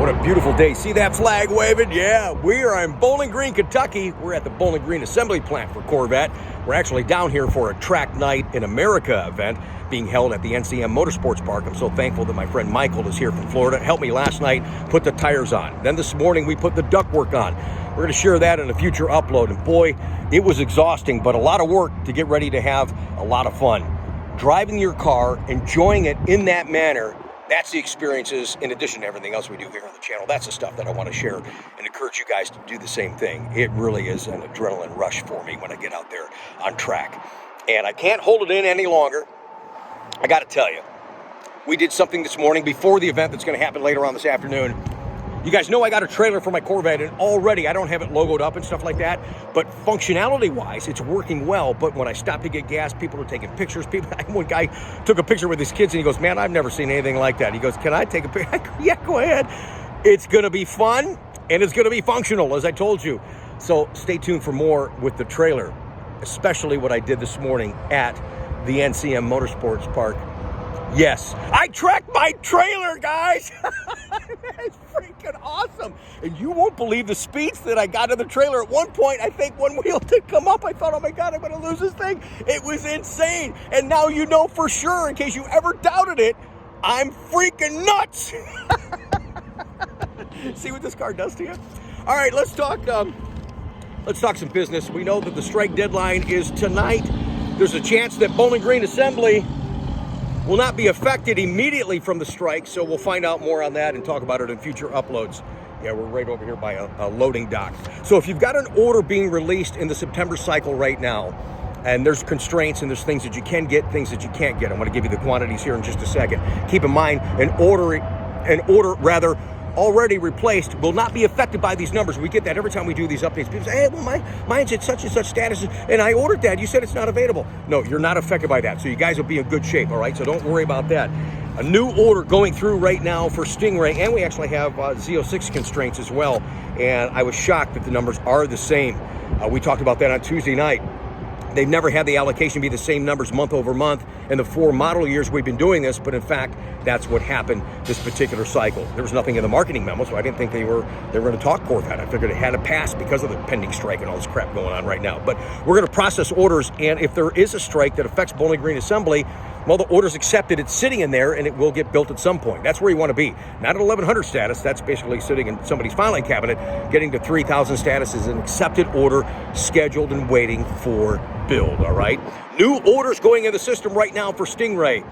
What a beautiful day. See that flag waving? Yeah, we are in Bowling Green, Kentucky. We're at the Bowling Green assembly plant for Corvette. We're actually down here for a Track Night in America event being held at the NCM Motorsports Park. I'm so thankful that my friend Michael is here from Florida. Helped me last night put the tires on. Then this morning we put the ductwork on. We're going to share that in a future upload. And boy, it was exhausting, but a lot of work to get ready to have a lot of fun. Driving your car, enjoying it in that manner, that's the experiences in addition to everything else we do here on the channel. That's the stuff that I want to share and encourage you guys to do the same thing. It really is an adrenaline rush for me when I get out there on track. And I can't hold it in any longer. I got to tell you, we did something this morning before the event that's going to happen later on this afternoon. You guys know I got a trailer for my Corvette, and already I don't have it logoed up and stuff like that, but functionality-wise, it's working well. But when I stop to get gas, people are taking pictures. One guy took a picture with his kids, and he goes, "Man, I've never seen anything like that." He goes, "Can I take a picture?" Yeah, go ahead. It's going to be fun, and it's going to be functional, as I told you. So stay tuned for more with the trailer, especially what I did this morning at the NCM Motorsports Park. Yes, I tracked my trailer, guys. It's freaking awesome. And you won't believe the speeds that I got in the trailer. At one point, I think one wheel did come up. I thought, oh my God, I'm going to lose this thing. It was insane. And now you know for sure, in case you ever doubted it, I'm freaking nuts. See what this car does to you? All right, let's talk some business. We know that the strike deadline is tonight. There's a chance that Bowling Green Assembly will not be affected immediately from the strike, so we'll find out more on that and talk about it in future uploads. Yeah, we're right over here by a loading dock. So if you've got an order being released in the September cycle right now, and there's constraints and there's things that you can get, things that you can't get. I'm going to give you the quantities here in just a second. Keep in mind, an order already replaced will not be affected by these numbers. We get that every time we do these updates. People say, hey, well, mine's at such and such status, and I ordered that. You said it's not available. No, you're not affected by that. So you guys will be in good shape, all right? So don't worry about that. A new order going through right now for Stingray, and we actually have Z06 constraints as well. And I was shocked that the numbers are the same. We talked about that on Tuesday night. They've never had the allocation be the same numbers month over month in the 4 model years we've been doing this, but in fact, that's what happened this particular cycle. There was nothing in the marketing memo, so I didn't think they were going to talk Corvette. I figured it had to pass because of the pending strike and all this crap going on right now. But we're going to process orders, and if there is a strike that affects Bowling Green Assembly, well, the order's accepted, it's sitting in there, and it will get built at some point. That's where you want to be. Not at 1100 status, that's basically sitting in somebody's filing cabinet. Getting to 3000 status is an accepted order, scheduled and waiting for build, all right? New orders going in the system right now for Stingray.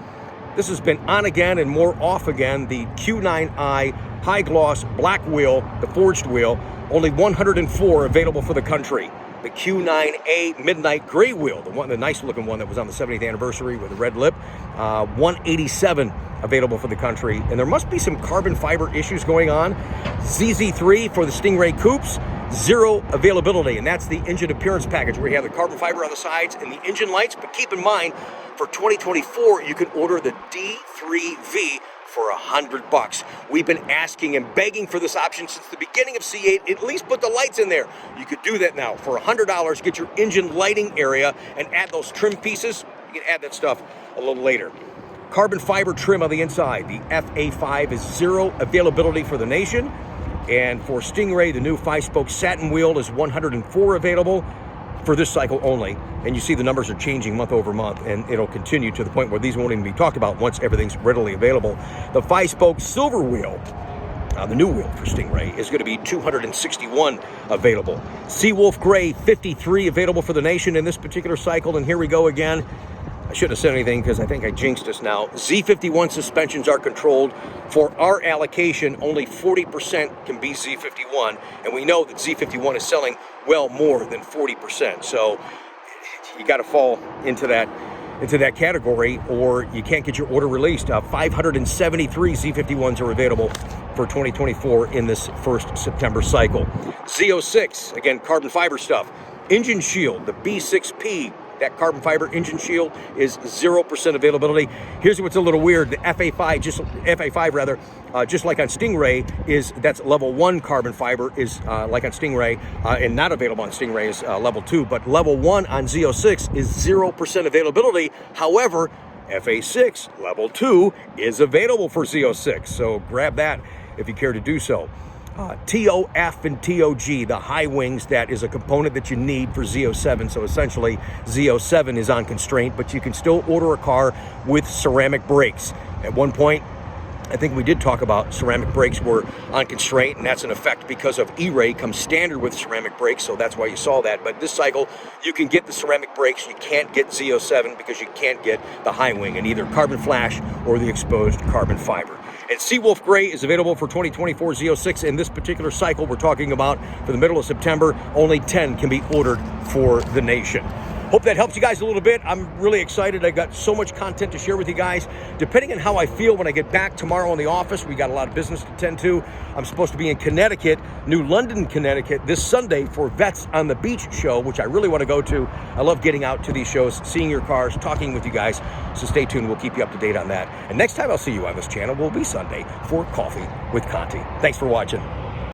This has been on again and more off again. The Q9i high gloss black wheel, the forged wheel, only 104 available for the country. The Q9A midnight gray wheel, the nice looking one that was on the 70th anniversary with a red lip, 187 available for the country. And there must be some carbon fiber issues going on. ZZ3 for the Stingray coupes, 0 availability, and that's the engine appearance package where you have the carbon fiber on the sides and the engine lights. But keep in mind, for 2024, you can order the D3V for $100. We've been asking and begging for this option since the beginning of C8. At least put the lights in there. You could do that now for $100. Get your engine lighting area and add those trim pieces. You can add that stuff a little later. Carbon fiber trim on the inside. The FA5 is 0 availability for the nation. And for Stingray, the new 5-spoke satin wheel is 104 available for this cycle only. And you see the numbers are changing month over month, and it'll continue to the point where these won't even be talked about once everything's readily available. The 5-spoke silver wheel, the new wheel for Stingray, is going to be 261 available. Seawolf Gray, 53 available for the nation in this particular cycle. And here we go again. I shouldn't have said anything because I think I jinxed us now. Z51 suspensions are controlled. For our allocation, only 40% can be Z51. And we know that Z51 is selling well more than 40%. So you got to fall into that category, or you can't get your order released. 573 Z51s are available for 2024 in this first September cycle. Z06, again, carbon fiber stuff. Engine shield, the B6P, that carbon fiber engine shield is 0% availability. Here's what's a little weird. The FA5, just like on Stingray, that's level 1 carbon fiber is like on Stingray, and not available on Stingray is level 2. But level 1 on Z06 is 0% availability. However, FA6 level 2 is available for Z06. So grab that. if you care to do so. TOF and TOG, the high wings, that is a component that you need for Z07. So essentially, Z07 is on constraint, but you can still order a car with ceramic brakes. At one point, I think we did talk about ceramic brakes were on constraint, and that's an effect because of E-Ray comes standard with ceramic brakes, so that's why you saw that. But this cycle, you can get the ceramic brakes. You can't get Z07 because you can't get the high wing in either carbon flash or the exposed carbon fiber. And Seawolf Gray is available for 2024 Z06. In this particular cycle we're talking about for the middle of September, only 10 can be ordered for the nation. Hope that helps you guys a little bit. I'm really excited. I got so much content to share with you guys. Depending on how I feel when I get back tomorrow in the office, we got a lot of business to tend to. I'm supposed to be in Connecticut, New London, Connecticut, this Sunday for Vets on the Beach show, which I really want to go to. I love getting out to these shows, seeing your cars, talking with you guys. So stay tuned. We'll keep you up to date on that. And next time I'll see you on this channel will be Sunday for Coffee with Conti. Thanks for watching.